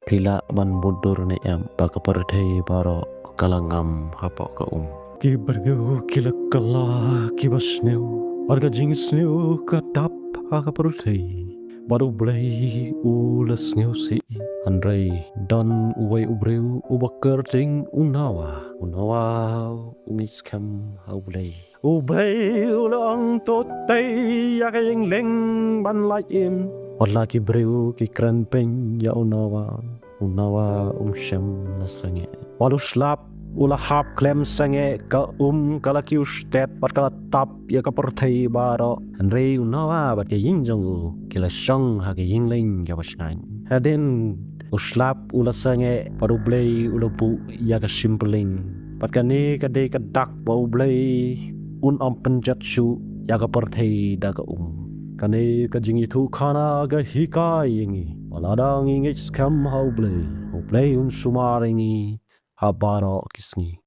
Pila man mundur ne am baka perthei baro kalangam hapo ka Ki bergeu kila kala ki basneu warga jingsneu ka tap haka perthei baru blai ulas ngeu si Andrei dan uwai ubreu ubakar ting unawa umiskam haublai Ubai ulang totai ya kayeng leng ban laim Wala ki breu ki kran peng ya unawa umsyam nasange Walu slap ula hap klem sange ka kalaki ustet pat kala tap ya ka perthei baro Andrei unawa bat ke ying jongu kila syang ha ke ying leng ya wasnan Hadin uslap ula sange paru blai ula bu ya ka simpeling pat kane ka de ka dak bau blai penjat su ya ka perthei da ka Kane ka jingi tu kana ga hikai ingi waladang ingi skam hau blai sumar ingi habaro kisngi